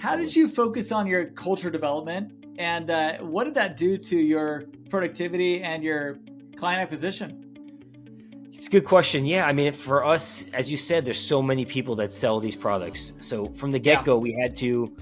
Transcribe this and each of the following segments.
How did Totally. you focus on your culture development, and what did that do to your productivity and your client acquisition? It's a good question. Yeah, I mean, for us, as you said, there's so many people that sell these products. So from the Yeah, get-go, we had to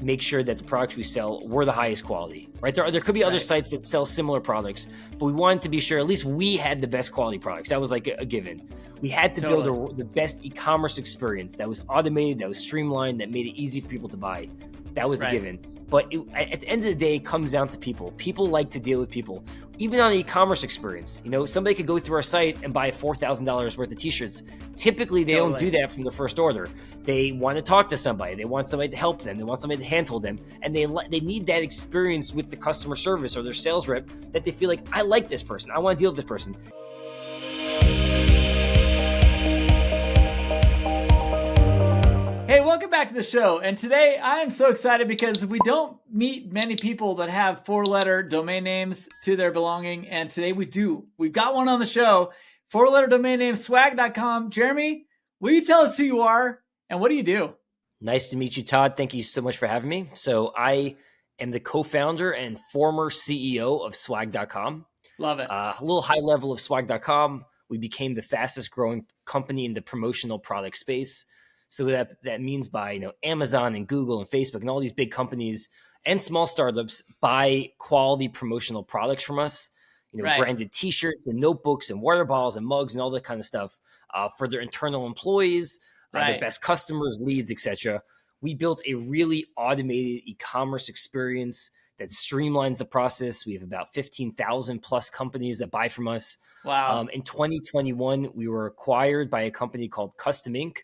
make sure that the products we sell were the highest quality, right? There could be other right. sites that sell similar products, but we wanted to be sure at least we had the best quality products. That was like a given. We had to Totally. build the best e-commerce experience that was automated, that was streamlined, that made it easy for people to buy. That was a Right. given. But at the end of the day, it comes down to people. People like to deal with people. Even on the e-commerce experience, somebody could go through our site and buy $4,000 worth of t-shirts. Typically, they don't do that from the first order. They want to talk to somebody. They want somebody to help them. They want somebody to handhold them. And they need that experience with the customer service or their sales rep that they feel like, I like this person. I want to deal with this person. Hey, welcome back to the show. And today I am so excited because we don't meet many people that have 4-letter domain names to their belonging. And today we do. We've got one on the show, 4-letter domain name, swag.com. Jeremy, will you tell us who you are and what do you do? Nice to meet you, Todd. Thank you so much for having me. So I am the co-founder and former CEO of swag.com. Love it. A little high level of swag.com. We became the fastest growing company in the promotional product space. So that means by Amazon and Google and Facebook and all these big companies and small startups buy quality promotional products from us. Right. Branded T-shirts and notebooks and water bottles and mugs and all that kind of stuff for their internal employees, their best customers, leads, etc. We built a really automated e-commerce experience that streamlines the process. We have about 15,000 plus companies that buy from us. Wow. In 2021, we were acquired by a company called Custom Inc.,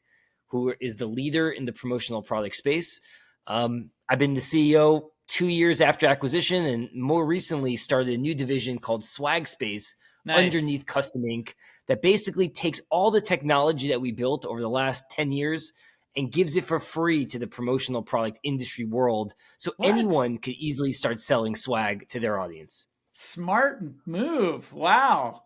who is the leader in the promotional product space. I've been the CEO 2 years after acquisition, and more recently started a new division called Swag Space underneath Custom Inc. that basically takes all the technology that we built over the last 10 years and gives it for free to the promotional product industry world. So anyone could easily start selling swag to their audience. Smart move. Wow.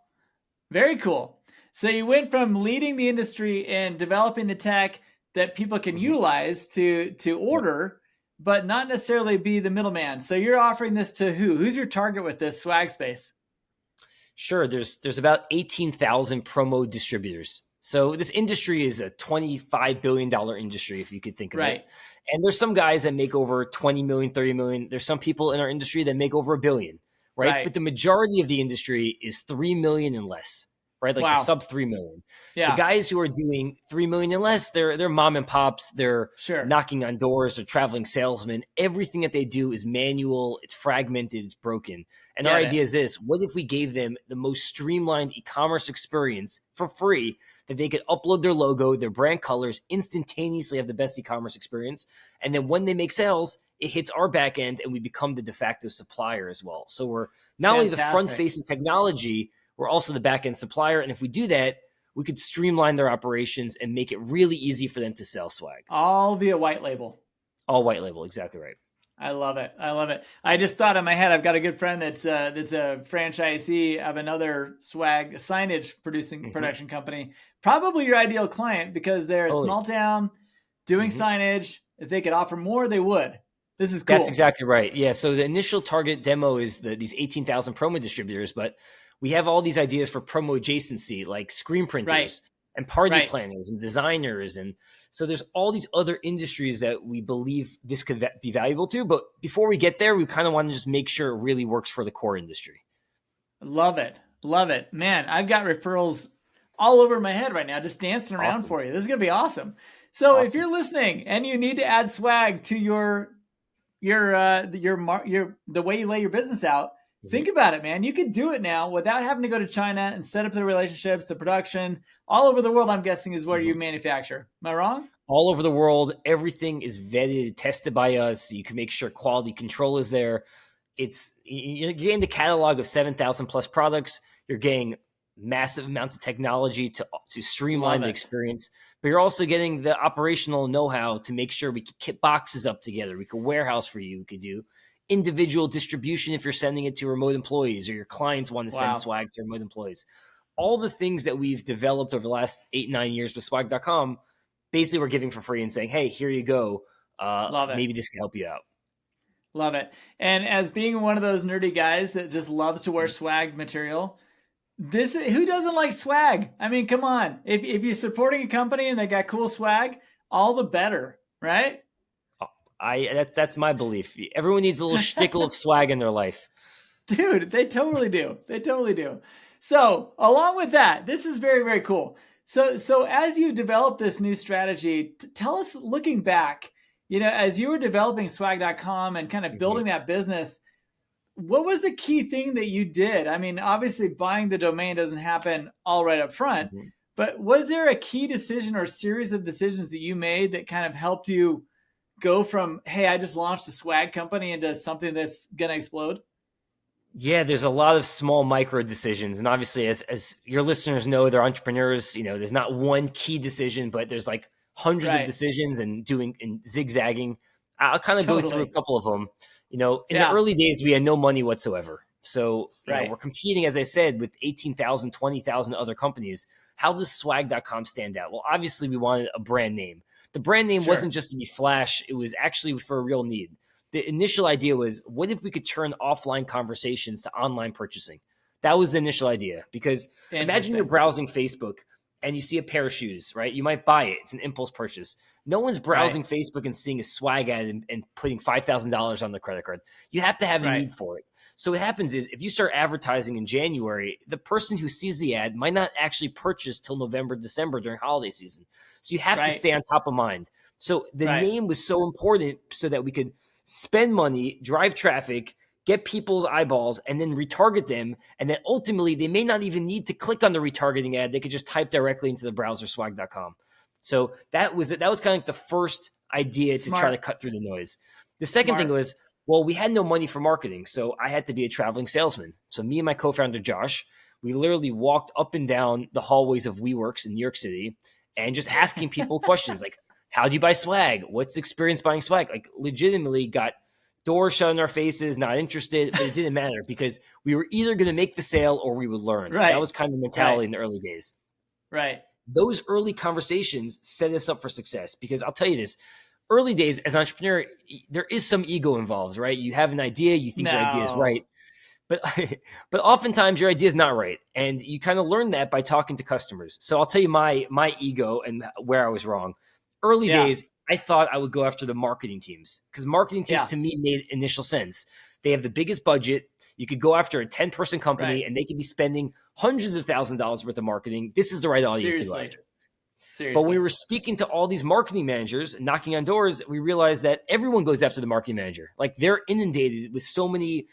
Very cool. So you went from leading the industry and developing the tech that people can utilize to order, but not necessarily be the middleman. So you're offering this to who? Who's your target with this Swag Space? Sure. There's about 18,000 promo distributors. So this industry is a $25 billion industry, if you could think of it. And there's some guys that make over 20 million, 30 million. There's some people in our industry that make over $1 billion, right? But the majority of the industry is 3 million and less. Right? Like the sub 3 million. The guys who are doing 3 million and less, they're mom and pops. They're knocking on doors. They're traveling salesmen. Everything that they do is manual. It's fragmented. It's broken. And our idea is this: what if we gave them the most streamlined e-commerce experience for free, that they could upload their logo, their brand colors, instantaneously have the best e-commerce experience. And then when they make sales, it hits our back end and we become the de facto supplier as well. So we're not only the front-facing technology, we're also the back-end supplier. And if we do that, we could streamline their operations and make it really easy for them to sell swag. All via white label. All white label. Exactly right. I love it. I love it. I just thought in my head, I've got a good friend that's a franchisee of another swag signage production company. Probably your ideal client because they're a small town doing signage. If they could offer more, they would. This is cool. That's exactly right. Yeah. So the initial target demo is these 18,000 promo distributors, but we have all these ideas for promo adjacency, like screen printers and party planners and designers. And so there's all these other industries that we believe this could be valuable to. But before we get there, we kind of want to just make sure it really works for the core industry. Love it. Love it. Man, I've got referrals all over my head right now, just dancing around for you. This is going to be awesome. So if you're listening and you need to add swag to the way you lay your business out, think about it, man. You could do it now without having to go to China and set up the relationships, the production. All over the world, I'm guessing, is where you manufacture. Am I wrong? All over the world. Everything is vetted, tested by us. You can make sure quality control is there. You're getting the catalog of 7,000 plus products. You're getting massive amounts of technology to streamline the experience. But you're also getting the operational know-how to make sure we can kit boxes up together. We could warehouse for you. We could do individual distribution if you're sending it to remote employees or your clients want to send swag to remote employees. All the things that we've developed over the last 8-9 years with swag.com, basically we're giving for free and saying, hey, here you go. Love it. maybe this can help you out. Love it. And as being one of those nerdy guys that just loves to wear swag material, who doesn't like swag? I mean, come on. If you're supporting a company and they got cool swag, all the better, right? That's my belief. Everyone needs a little shtickle of swag in their life. Dude, they totally do. They totally do. So along with that, this is very, very cool. So as you develop this new strategy, tell us, looking back, as you were developing swag.com and kind of building that business, what was the key thing that you did? I mean, obviously buying the domain doesn't happen all right up front, but was there a key decision or series of decisions that you made that kind of helped you go from, hey, I just launched a swag company, into something that's going to explode? Yeah, there's a lot of small micro decisions. And obviously, as your listeners know, they're entrepreneurs. There's not one key decision, but there's like hundreds of decisions and zigzagging. I'll kind of go through a couple of them. In the early days, we had no money whatsoever. So we're competing, as I said, with 18,000, 20,000 other companies. How does swag.com stand out? Well, obviously, we wanted a brand name. The brand name wasn't just to be flash. It was actually for a real need. The initial idea was, what if we could turn offline conversations to online purchasing? That was the initial idea. Because imagine you're browsing Facebook and you see a pair of shoes, right? You might buy it. It's an impulse purchase. No one's browsing Facebook and seeing a swag ad and putting $5,000 on their credit card. You have to have a need for it. So what happens is, if you start advertising in January, the person who sees the ad might not actually purchase till November, December during holiday season. So you have to stay on top of mind. So the name was so important so that we could spend money, drive traffic, get people's eyeballs, and then retarget them. And then ultimately, they may not even need to click on the retargeting ad. They could just type directly into the browser swag.com. So that was kind of like the first idea to try to cut through the noise. The second thing was, well, we had no money for marketing, so I had to be a traveling salesman. So me and my co-founder, Josh, we literally walked up and down the hallways of WeWorks in New York City and just asking people questions like, how do you buy swag? What's the experience buying swag? Like, legitimately got doors shut in our faces, not interested, but it didn't matter because we were either going to make the sale or we would learn. That was kind of the mentality in the early days. Those early conversations set us up for success, because I'll tell you this, early days as an entrepreneur, there is some ego involved, right? You have an idea, you think your idea is right, but oftentimes your idea is not right. And you kind of learn that by talking to customers. So I'll tell you my ego and where I was wrong. Early days, I thought I would go after the marketing teams, because marketing teams to me made initial sense. They have the biggest budget. You could go after a 10-person company and they could be spending hundreds of thousands of dollars worth of marketing. This is the right audience to go after. But when we were speaking to all these marketing managers, knocking on doors, we realized that everyone goes after the marketing manager. Like, they're inundated with so many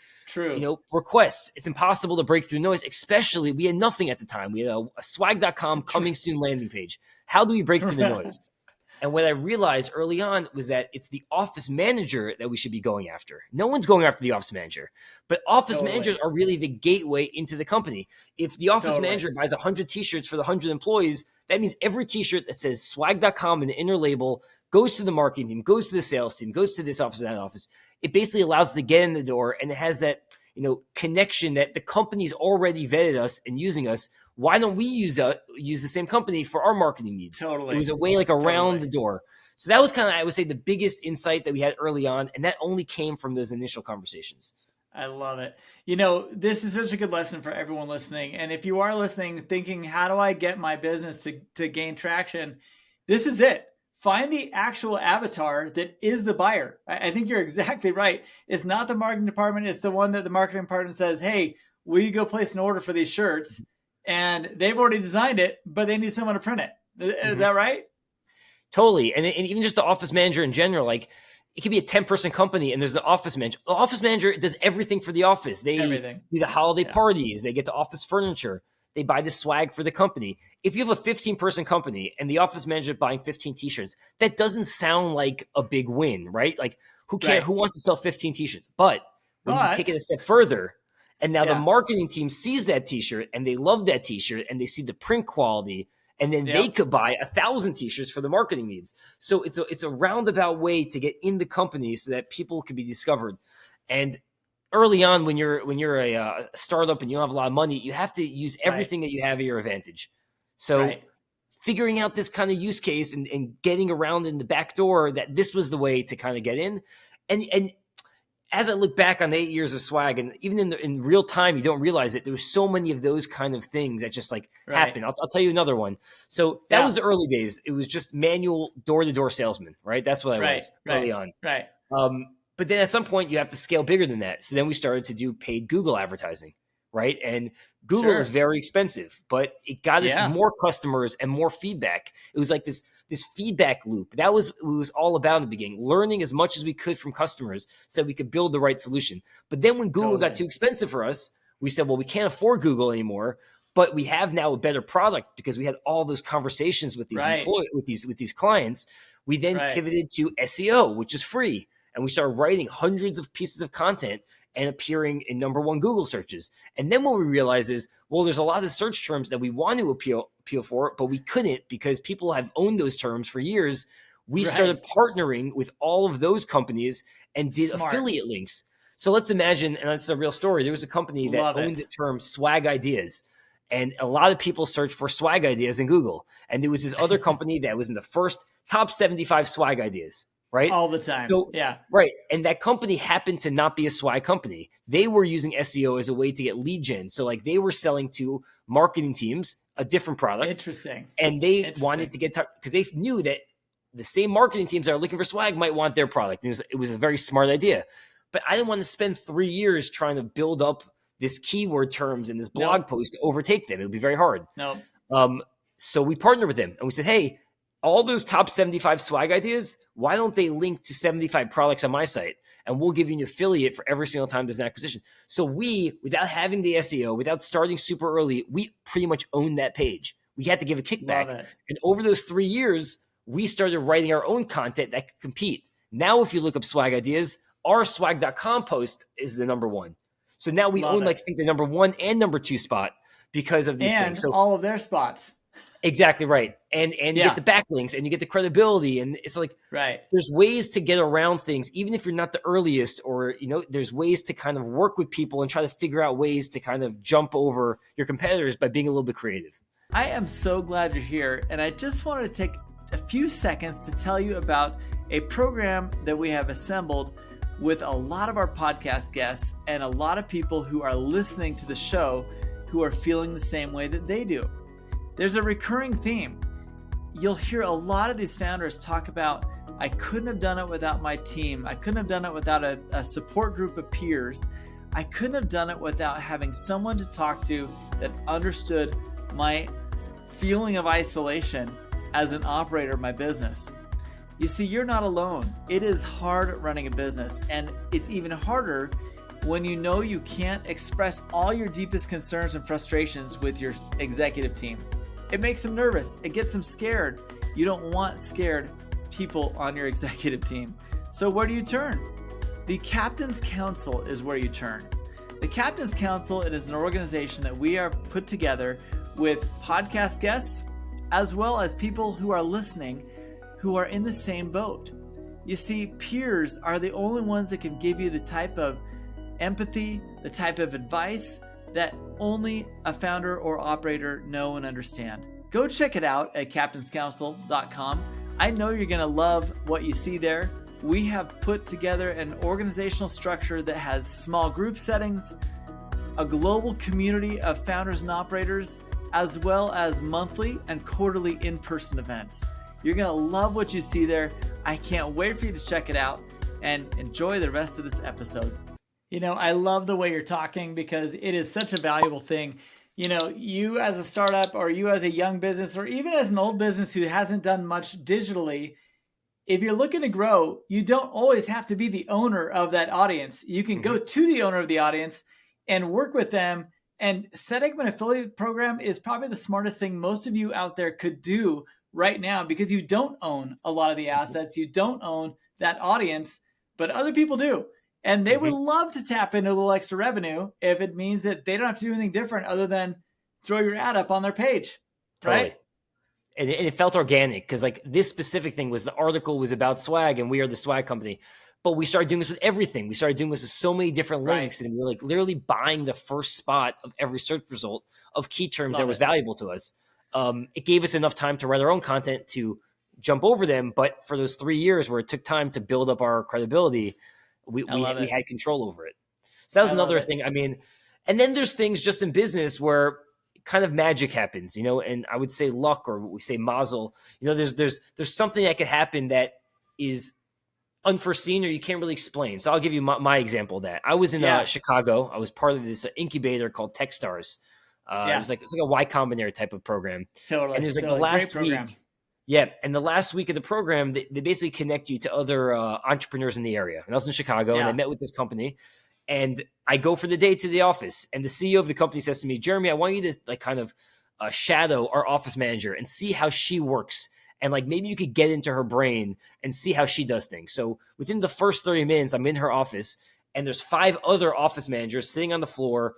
requests. It's impossible to break through noise, especially we had nothing at the time. We had a swag.com coming soon landing page. How do we break through the noise? And what I realized early on was that it's the office manager that we should be going after. No one's going after the office manager, but office managers are really the gateway into the company. If the office manager buys 100 t-shirts for the 100 employees, that means every t-shirt that says swag.com in the inner label goes to the marketing team, goes to the sales team, goes to this office and that office. It basically allows them to get in the door, and it has that connection that the company's already vetted us and using us. Why don't we use the same company for our marketing needs? It was a way around the door. So that was kind of, I would say, the biggest insight that we had early on. And that only came from those initial conversations. I love it. This is such a good lesson for everyone listening. And if you are listening, thinking, how do I get my business to gain traction? This is it. Find the actual avatar that is the buyer. I think you're exactly right. It's not the marketing department. It's the one that the marketing department says, hey, will you go place an order for these shirts? And they've already designed it, but they need someone to print it. Is that right? Totally. And even just the office manager in general, like, it could be a 10-person company and there's an office manager. The office manager does everything for the office. They do the holiday parties. They get the office furniture. They buy the swag for the company. If you have a 15-person company and the office manager buying 15 t-shirts, that doesn't sound like a big win, right? Like, who cares? Who wants to sell 15 t-shirts? But when you take it a step further, and now the marketing team sees that t-shirt and they love that t-shirt and they see the print quality, and then they could buy 1,000 t-shirts for the marketing needs. So it's a roundabout way to get in the company so that people can be discovered. And early on, when you're a startup and you don't have a lot of money, you have to use everything that you have at your advantage. So figuring out this kind of use case and getting around in the back door that this was the way to kind of get in. And as I look back on the 8 years of swag, and even in real time, you don't realize it. There was so many of those kind of things that just like happen. I'll tell you another one. So that was the early days. It was just manual door-to-door salesman, right? That's what I was early on. Right. But then at some point you have to scale bigger than that. So then we started to do paid Google advertising, right? And Google is very expensive, but it got us more customers and more feedback. It was like this feedback loop. That was what it was all about in the beginning, learning as much as we could from customers so we could build the right solution. But then when Google got too expensive for us, we said, well, we can't afford Google anymore, but we have now a better product because we had all those conversations with these with these clients. We then pivoted to SEO, which is free. And we started writing hundreds of pieces of content and appearing in #1 Google searches. And then what we realized is, well, there's a lot of search terms that we want to appeal for, but we couldn't because people have owned those terms for years. We started partnering with all of those companies and did affiliate links. So let's imagine, and that's a real story, there was a company that owned the term swag ideas. And a lot of people search for swag ideas in Google. And there was this other company that was in the first top 75 swag ideas. Right? All the time. So, right. And that company happened to not be a swag company. They were using SEO as a way to get lead gen. So like they were selling to marketing teams a different product. Interesting. And they wanted to get, because they knew that the same marketing teams that are looking for swag might want their product. And it was a very smart idea. But I didn't want to spend 3 years trying to build up this keyword terms in this blog post to overtake them. It would be very hard. So we partnered with them and we said, hey, all those top 75 swag ideas, why don't they link to 75 products on my site? And we'll give you an affiliate for every single time there's an acquisition. So we, without having the SEO, without starting super early, we pretty much owned that page. We had to give a kickback. And over those 3 years, we started writing our own content that could compete. Now, if you look up swag ideas, our swag.com post is the #1. So now we own, like, I think the #1 and #2 spot because of these things. So all of their spots. Exactly right. And you get the backlinks and you get the credibility. And it's like, there's ways to get around things, even if you're not the earliest, or, there's ways to kind of work with people and try to figure out ways to kind of jump over your competitors by being a little bit creative. I am so glad you're here. And I just wanted to take a few seconds to tell you about a program that we have assembled with a lot of our podcast guests and a lot of people who are listening to the show who are feeling the same way that they do. There's a recurring theme. You'll hear a lot of these founders talk about, I couldn't have done it without my team. I couldn't have done it without a support group of peers. I couldn't have done it without having someone to talk to that understood my feeling of isolation as an operator of my business. You see, you're not alone. It is hard running a business, and it's even harder when you know you can't express all your deepest concerns and frustrations with your executive team. It makes them nervous. It gets them scared. You don't want scared people on your executive team. So where do you turn? The Captain's Council is where you turn. The Captain's Council, it is an organization that we are put together with podcast guests, as well as people who are listening who are in the same boat. You see, peers are the only ones that can give you the type of empathy, the type of advice that only a founder or operator know and understand. Go check it out at captainscouncil.com. I know you're going to love what you see there. We have put together an organizational structure that has small group settings, a global community of founders and operators, as well as monthly and quarterly in-person events. You're going to love what you see there. I can't wait for you to check it out and enjoy the rest of this episode. I love the way you're talking because it is such a valuable thing. You as a startup or you as a young business or even as an old business who hasn't done much digitally, if you're looking to grow, you don't always have to be the owner of that audience. You can go to the owner of the audience and work with them. And setting up an affiliate program is probably the smartest thing most of you out there could do right now because you don't own a lot of the assets. You don't own that audience, but other people do. And they would love to tap into a little extra revenue if it means that they don't have to do anything different other than throw your ad up on their page. Totally. Right? And it felt organic because like this specific thing was the article was about swag and we are the swag company. But we started doing this with everything. We started doing this with so many different links and we were like literally buying the first spot of every search result of key terms that was valuable to us. it gave us enough time to write our own content to jump over them. But for those 3 years where it took time to build up our credibility, we had control over it. So that was another thing. I mean, and then there's things just in business where kind of magic happens, and I would say luck, or we say mazel. There's something that could happen that is unforeseen or you can't really explain. So I'll give you my example of that. I was in Chicago. I was part of this incubator called Techstars. It was like a Y Combinator type of program. Totally. And it was like the last week. Yeah. And the last week of the program, they basically connect you to other entrepreneurs in the area. And I was in Chicago and I met with this company. And I go for the day to the office, and the CEO of the company says to me, Jeremy, I want you to kind of shadow our office manager and see how she works. And maybe you could get into her brain and see how she does things. So within the first 30 minutes, I'm in her office, and there's 5 other office managers sitting on the floor,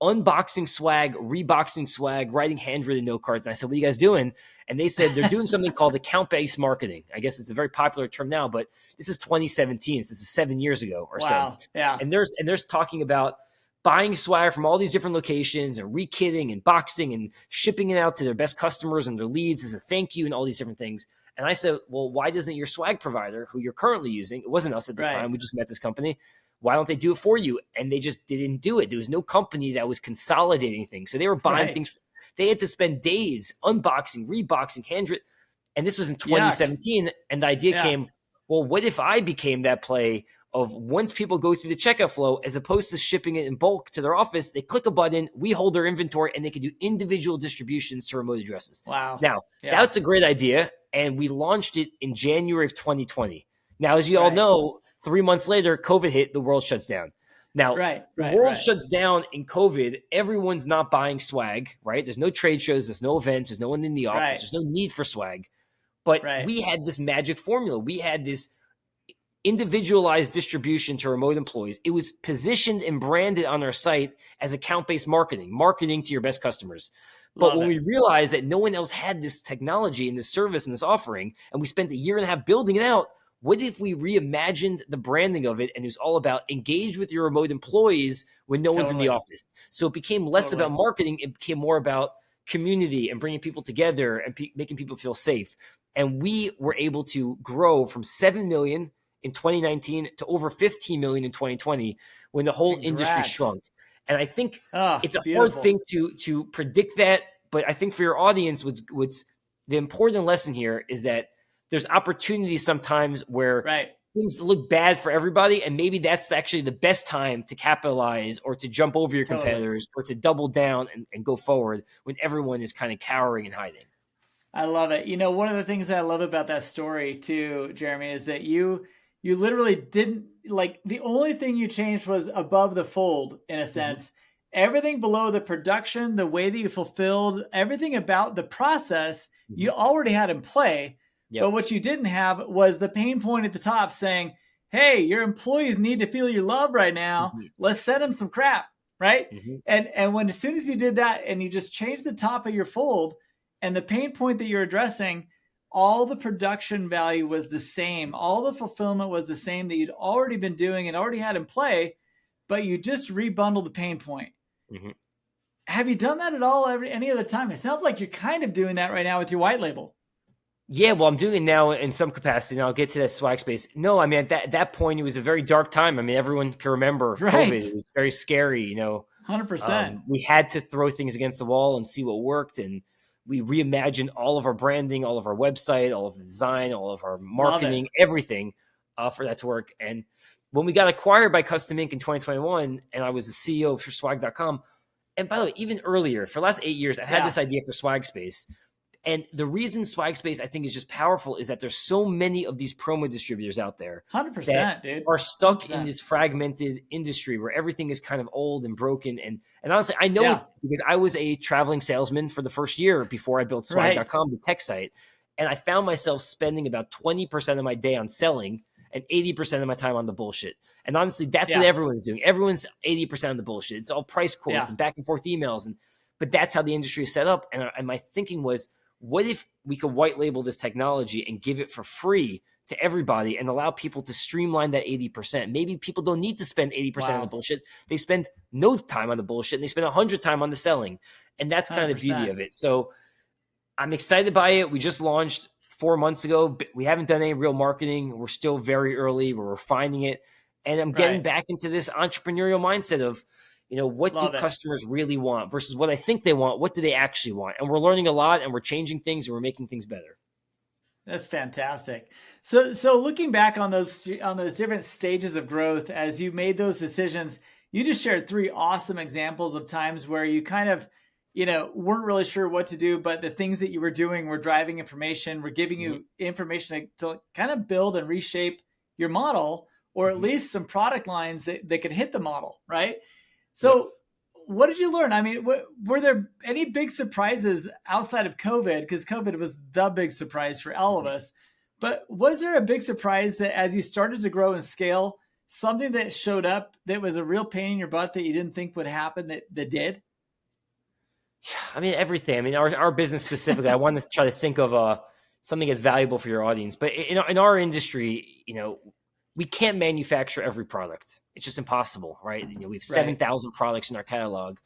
unboxing swag, reboxing swag, writing handwritten note cards. And I said, what are you guys doing? And they said they're doing something called account-based marketing. I guess it's a very popular term now, but this is 2017. So this is 7 years ago or so. Yeah. And there's talking about buying swag from all these different locations and rekitting and boxing and shipping it out to their best customers and their leads as a thank you and all these different things. And I said, well, why doesn't your swag provider, who you're currently using, it wasn't us at this time, we just met this company, why don't they do it for you? And they just didn't do it. There was no company that was consolidating things. So they were buying things. They had to spend days unboxing, reboxing, handwritten. And this was in 2017. And the idea came, well, what if I became that play of once people go through the checkout flow, as opposed to shipping it in bulk to their office, they click a button, we hold their inventory, and they can do individual distributions to remote addresses. Wow. Now, that's a great idea. And we launched it in January of 2020. Now, as you all know, 3 months later, COVID hit, the world shuts down. Now, the world shuts down in COVID. Everyone's not buying swag, right? There's no trade shows. There's no events. There's no one in the office. There's no need for swag. But we had this magic formula. We had this individualized distribution to remote employees. It was positioned and branded on our site as account-based marketing to your best customers. But when we realized that no one else had this technology and this service and this offering, and we spent 1.5 years building it out, what if we reimagined the branding of it and it was all about engage with your remote employees when no one's in the office? So it became less about marketing. It became more about community and bringing people together and making people feel safe. And we were able to grow from 7 million in 2019 to over 15 million in 2020 when the whole industry shrunk. And I think it's a hard thing to predict that. But I think for your audience, what's the important lesson here is that there's opportunities sometimes where things look bad for everybody. And maybe that's actually the best time to capitalize or to jump over your competitors or to double down and go forward when everyone is kind of cowering and hiding. I love it. One of the things I love about that story too, Jeremy, is that you literally didn't, the only thing you changed was above the fold in a sense. Everything below the production, the way that you fulfilled, everything about the process, you already had in play. But what you didn't have was the pain point at the top saying, hey, your employees need to feel your love right now. Let's send them some crap, right? And as soon as you did that and you just changed the top of your fold and the pain point that you're addressing, all the production value was the same. All the fulfillment was the same that you'd already been doing and already had in play, but you just rebundled the pain point. Have you done that at all any other time? It sounds like you're kind of doing that right now with your white label. Yeah, well, I'm doing it now in some capacity, and I'll get to that swag space. No, I mean, at that point, it was a very dark time. I mean, everyone can remember COVID. It was very scary, 100%. We had to throw things against the wall and see what worked, and we reimagined all of our branding, all of our website, all of the design, all of our marketing, everything for that to work. And when we got acquired by Custom Ink in 2021, and I was the CEO for swag.com, and by the way, even earlier, for the last 8 years, I've had this idea for Swag Space. And the reason Swag Space, I think, is just powerful is that there's so many of these promo distributors out there 100%, that dude. are stuck in this fragmented industry where everything is kind of old and broken. And honestly, I know it because I was a traveling salesman for the first year before I built swag.com, the tech site. And I found myself spending about 20% of my day on selling and 80% of my time on the bullshit. And honestly, that's what everyone's doing. Everyone's 80% on the bullshit. It's all price quotes and back and forth emails. But that's how the industry is set up. And my thinking was, what if we could white label this technology and give it for free to everybody and allow people to streamline that 80%? Maybe people don't need to spend 80% on the bullshit. They spend no time on the bullshit and they spend 100 time on the selling. And that's kind of the beauty of it. So I'm excited by it. We just launched 4 months ago. We haven't done any real marketing. We're still very early. We're refining it. And I'm getting Right. back into this entrepreneurial mindset of, what do Love it. customers really want versus what I think they want? What do they actually want? And we're learning a lot, and we're changing things, and we're making things better. That's fantastic. So looking back on those different stages of growth as you made those decisions, you just shared three awesome examples of times where you kind of, weren't really sure what to do, but the things that you were doing were driving information, were giving Mm-hmm. you information to kind of build and reshape your model, or at Mm-hmm. least some product lines that could hit the model, right? Yep. So what did you learn? I mean, were there any big surprises outside of COVID? Because COVID was the big surprise for all of us. But was there a big surprise that as you started to grow and scale, something that showed up that was a real pain in your butt that you didn't think would happen that did? I mean, everything. I mean, our business specifically, I want to try to think of something that's valuable for your audience. But in our industry, we can't manufacture every product. It's just impossible, right? We have 7,000 products in our catalog.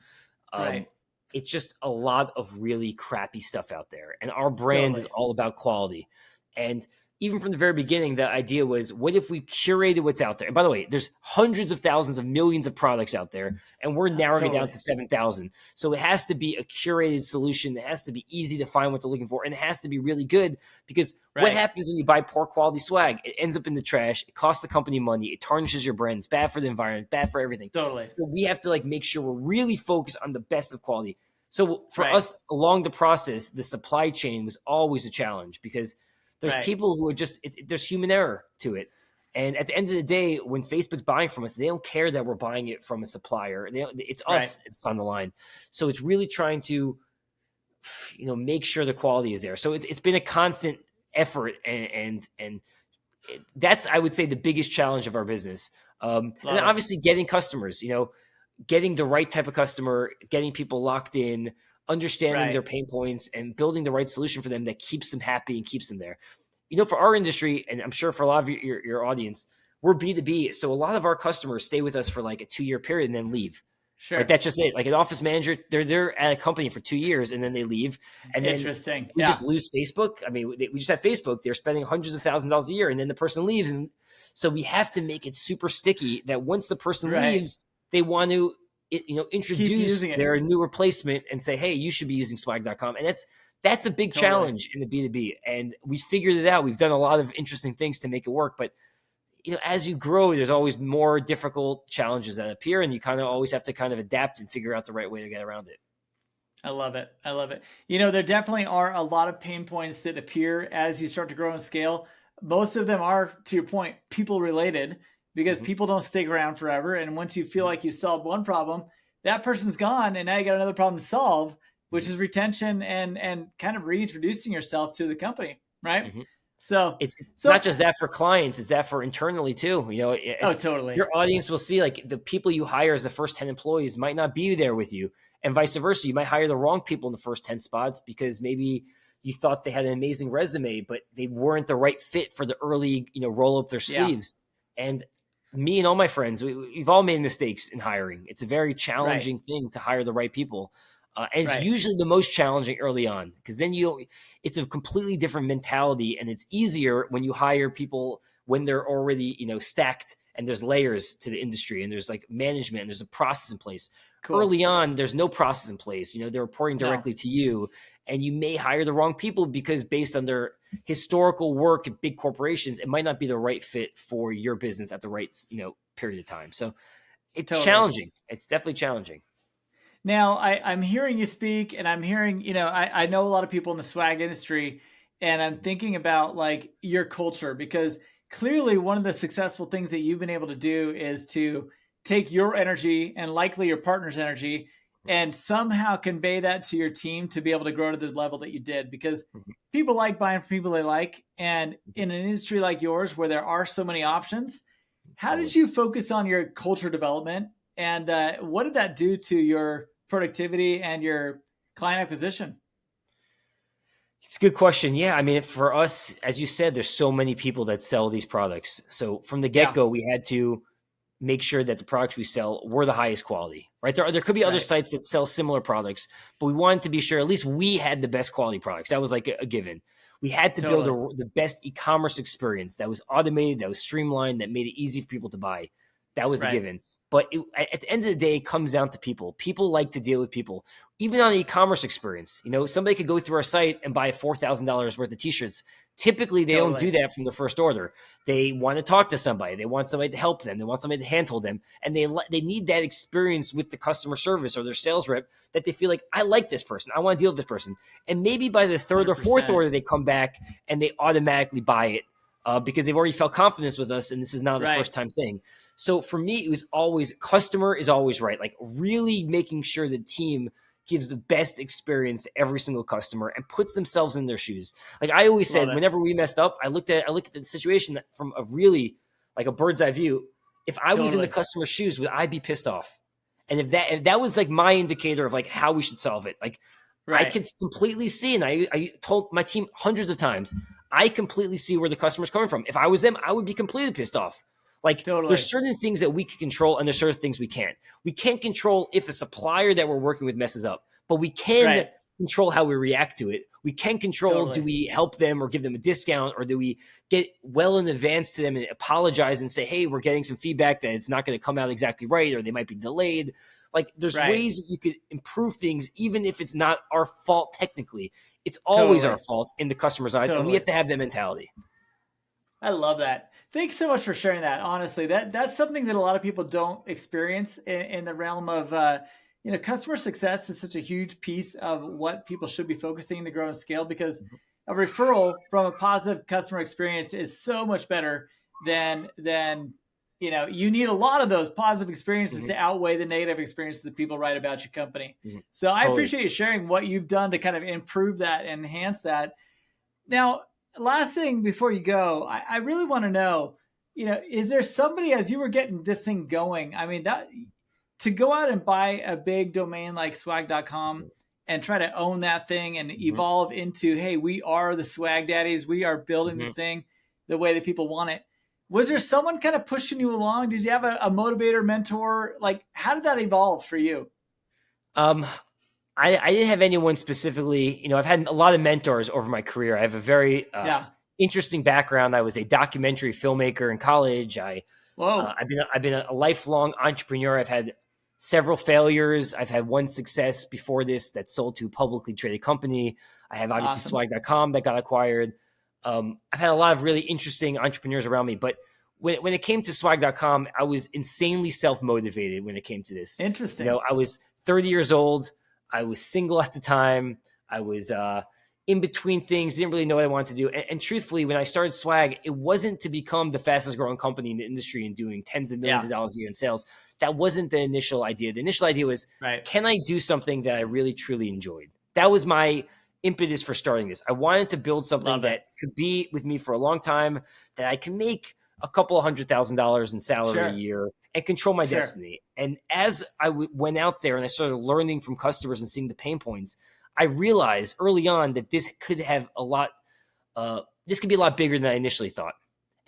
Right. It's just a lot of really crappy stuff out there. And our brand is all about quality. And even from the very beginning, the idea was, what if we curated what's out there? And by the way, there's hundreds of thousands of millions of products out there, and we're narrowing it down to 7,000. So it has to be a curated solution. It has to be easy to find what they're looking for, and it has to be really good, because what happens when you buy poor quality swag? It ends up in the trash. It costs the company money. It tarnishes your brand. It's bad for the environment, bad for everything. Totally. So we have to make sure we're really focused on the best of quality. So for us, along the process, the supply chain was always a challenge, because there's people who are just, there's human error to it. And at the end of the day, when Facebook's buying from us, they don't care that we're buying it from a supplier. It's us, it's on the line. So it's really trying to, make sure the quality is there. So it's been a constant effort, and that's, I would say, the biggest challenge of our business. And then obviously getting customers, getting the right type of customer, getting people locked in, understanding their pain points, and building the right solution for them that keeps them happy and keeps them there. For our industry, and I'm sure for a lot of your audience, we're B2B. So a lot of our customers stay with us for a 2-year period and then leave. Sure. That's just it. Like an office manager, they're at a company for 2 years and then they leave. And then Interesting. we just lose Facebook. I mean, we just have Facebook. They're spending hundreds of thousands of dollars a year, and then the person leaves. And so we have to make it super sticky that once the person leaves, they want to introduce their new replacement and say, hey, you should be using swag.com. And that's a big challenge in the B2B. And we figured it out. We've done a lot of interesting things to make it work. But, as you grow, there's always more difficult challenges that appear, and you kind of always have to kind of adapt and figure out the right way to get around it. I love it. I love it. There definitely are a lot of pain points that appear as you start to grow and scale. Most of them are, to your point, people related, because people don't stick around forever. And once you feel like you've solved one problem, that person's gone, and now you got another problem to solve, which is retention and kind of reintroducing yourself to the company, right? So it's not just that for clients, it's that for internally too. Totally. Your audience will see the people you hire as the first 10 employees might not be there with you, and vice versa. You might hire the wrong people in the first 10 spots because maybe you thought they had an amazing resume, but they weren't the right fit for the early, roll up their sleeves. And me and all my friends, we've all made mistakes in hiring. It's a very challenging thing to hire the right people. And it's usually the most challenging early on, because then it's a completely different mentality, and it's easier when you hire people when they're already, stacked, and there's layers to the industry, and there's management, and there's a process in place. Cool. Early on, there's no process in place. They're reporting directly to you, and you may hire the wrong people because based on their historical work at big corporations, it might not be the right fit for your business at the right, period of time. So it's challenging. It's definitely challenging. Now, I'm hearing you speak, and I'm hearing, I know a lot of people in the swag industry, and I'm thinking about your culture, because clearly one of the successful things that you've been able to do is to take your energy and likely your partner's energy and somehow convey that to your team to be able to grow to the level that you did, because people like buying from people they like. And in an industry like yours, where there are so many options, how did you focus on your culture development? And what did that do to your productivity and your client acquisition? It's a good question. Yeah. I mean, for us, as you said, there's so many people that sell these products. So from the get-go, we had to make sure that the products we sell were the highest quality, right? There could be other sites that sell similar products, but we wanted to be sure at least we had the best quality products. That was like a given. We had to build the best e-commerce experience that was automated, that was streamlined, that made it easy for people to buy. That was a given. But at the end of the day, it comes down to people. People like to deal with people. Even on an e-commerce experience, somebody could go through our site and buy $4,000 worth of t-shirts. Typically, they don't do that from the first order. They want to talk to somebody. They want somebody to help them. They want somebody to handhold them. And they need that experience with the customer service or their sales rep that they feel like, I like this person. I want to deal with this person. And maybe by the third 100%. Or fourth order, they come back and they automatically buy it because they've already felt confidence with us. And this is not the first time thing. So for me, it was always customer is always right. Like really making sure the team gives the best experience to every single customer and puts themselves in their shoes. Like I always said, whenever we messed up, I looked at the situation from a really like a bird's eye view. If I was in the customer's shoes, would I be pissed off? And if that was like my indicator of like how we should solve it. Like I could completely see, and I told my team hundreds of times, I completely see where the customer's coming from. If I was them, I would be completely pissed off. Like there's certain things that we can control and there's certain things we can't. We can't control if a supplier that we're working with messes up, but we can control how we react to it. We can control, do we help them or give them a discount, or do we get well in advance to them and apologize and say, hey, we're getting some feedback that it's not going to come out exactly right, or they might be delayed. Like there's ways you could improve things, even if it's not our fault technically. It's always our fault in the customer's eyes, and we have to have that mentality. I love that. Thanks so much for sharing that. Honestly, that's something that a lot of people don't experience in the realm of, customer success is such a huge piece of what people should be focusing to grow and scale, because a referral from a positive customer experience is so much better than you need a lot of those positive experiences to outweigh the negative experiences that people write about your company. So I appreciate you sharing what you've done to kind of improve that, enhance that. Now, last thing before you go, I really want to know, is there somebody, as you were getting this thing going, I mean, that to go out and buy a big domain like swag.com and try to own that thing and evolve into, hey, we are the swag daddies. We are building this thing the way that people want it. Was there someone kind of pushing you along? Did you have a motivator, mentor? Like, how did that evolve for you? I didn't have anyone specifically. I've had a lot of mentors over my career. I have a very interesting background. I was a documentary filmmaker in college. I've been a lifelong entrepreneur. I've had several failures. I've had one success before this that sold to a publicly traded company. I have obviously swag.com that got acquired. I've had a lot of really interesting entrepreneurs around me, but when it came to swag.com, I was insanely self-motivated when it came to this. Interesting. I was 30 years old. I was single at the time. I was in between things, didn't really know what I wanted to do. And truthfully, when I started Swag, it wasn't to become the fastest growing company in the industry and doing tens of millions of dollars a year in sales. That wasn't the initial idea. The initial idea was, can I do something that I really, truly enjoyed? That was my impetus for starting this. I wanted to build something that could be with me for a long time, that I can make a couple of $100,000 in salary a year and control my destiny. And as I went out there and I started learning from customers and seeing the pain points, I realized early on that this could have this could be a lot bigger than I initially thought.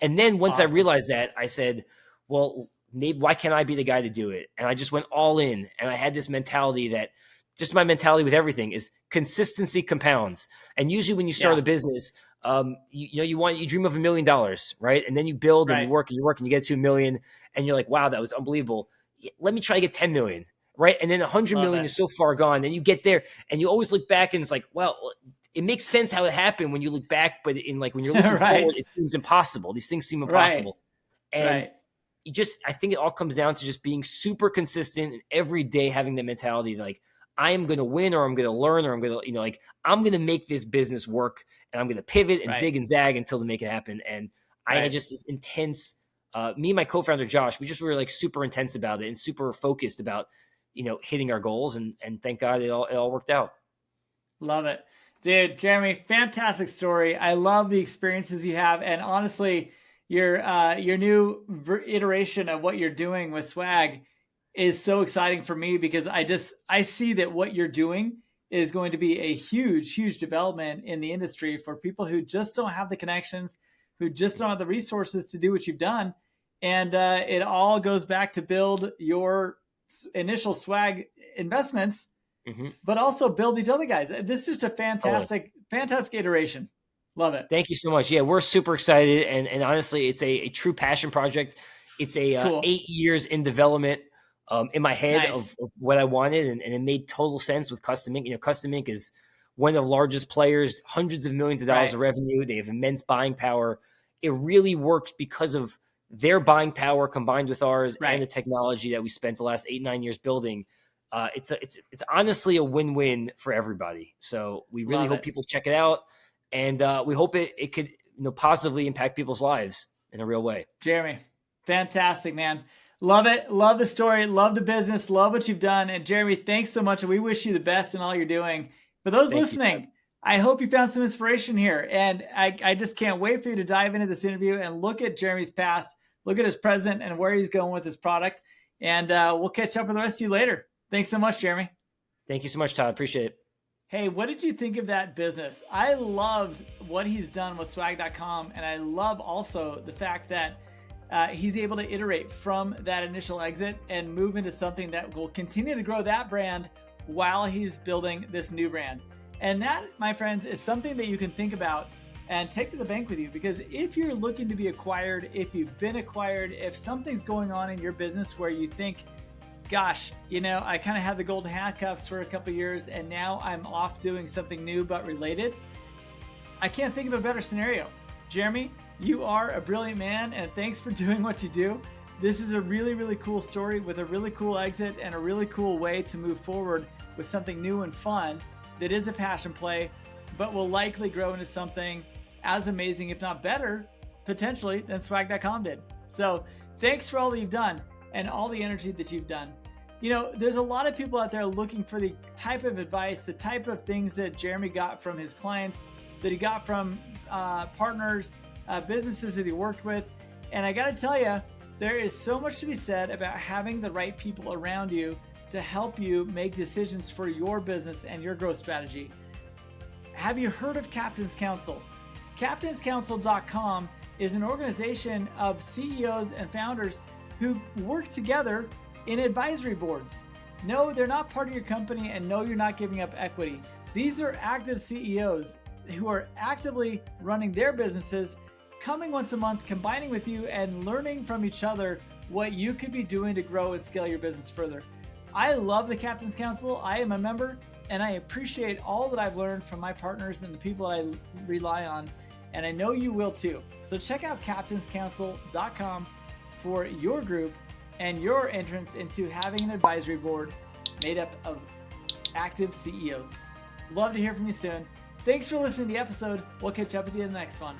And then once I realized that, I said, well, maybe why can't I be the guy to do it? And I just went all in. And I had this mentality that just my mentality with everything is consistency compounds. And usually when you start a business, you dream of $1 million, right? And then you build and you work and you get to $1 million and you're like, wow, that was unbelievable. Let me try to get 10 million, right? And then 100 million is so far gone. Then you get there and you always look back and it's like, well, it makes sense how it happened when you look back, but when you're looking forward, it seems impossible. These things seem impossible. And I think it all comes down to just being super consistent and every day having the mentality like, I am going to win, or I'm going to learn, or I'm going to, I'm going to make this business work, and I'm going to pivot and zig and zag until to make it happen. And I had just this intense, me and my co-founder, Josh, we were like super intense about it and super focused about, hitting our goals. And thank God it all worked out. Love it. Dude, Jeremy, fantastic story. I love the experiences you have. And honestly, your new iteration of what you're doing with Swag is so exciting for me, because I see that what you're doing is going to be a huge, huge development in the industry for people who just don't have the connections, who just don't have the resources to do what you've done. And it all goes back to build your initial swag investments, but also build these other guys. This is just a fantastic iteration. Love it. Thank you so much. Yeah, we're super excited. And honestly, it's a true passion project. It's a Cool. 8 years in development in my head Nice. of what I wanted. And it made total sense with Custom Ink. Custom Ink is one of the largest players, hundreds of millions of dollars of revenue. They have immense buying power. It really worked because of their buying power combined with ours and the technology that we spent the last 8-9 years building. It's honestly a win-win for everybody. So we really hope people check it out. And we hope it could positively impact people's lives in a real way. Jeremy, fantastic, man. Love it. Love the story. Love the business. Love what you've done. And Jeremy, thanks so much. And we wish you the best in all you're doing. For those listening, I hope you found some inspiration here. And I just can't wait for you to dive into this interview and look at Jeremy's past, look at his present and where he's going with his product. And we'll catch up with the rest of you later. Thanks so much, Jeremy. Thank you so much, Todd. Appreciate it. Hey, what did you think of that business? I loved what he's done with swag.com. And I love also the fact that he's able to iterate from that initial exit and move into something that will continue to grow that brand while he's building this new brand. And that, my friends, is something that you can think about and take to the bank with you. Because if you're looking to be acquired, if you've been acquired, if something's going on in your business where you think, gosh, I kind of had the golden handcuffs for a couple of years and now I'm off doing something new but related, I can't think of a better scenario. Jeremy, you are a brilliant man, and thanks for doing what you do. This is a really, really cool story with a really cool exit and a really cool way to move forward with something new and fun that is a passion play, but will likely grow into something as amazing, if not better, potentially, than swag.com did. So thanks for all that you've done and all the energy that you've done. There's a lot of people out there looking for the type of advice, the type of things that Jeremy got from his clients, that he got from partners, businesses that he worked with. And I got to tell you, there is so much to be said about having the right people around you to help you make decisions for your business and your growth strategy. Have you heard of Captain's Council? CaptainsCouncil.com is an organization of CEOs and founders who work together in advisory boards. No, they're not part of your company, and no, you're not giving up equity. These are active CEOs who are actively running their businesses, coming once a month, combining with you and learning from each other what you could be doing to grow and scale your business further. I love the Captain's Council. I am a member, and I appreciate all that I've learned from my partners and the people that I rely on, and I know you will too. So check out captainscouncil.com for your group and your entrance into having an advisory board made up of active CEOs. Love to hear from you soon. Thanks for listening to the episode. We'll catch up with you in the next one.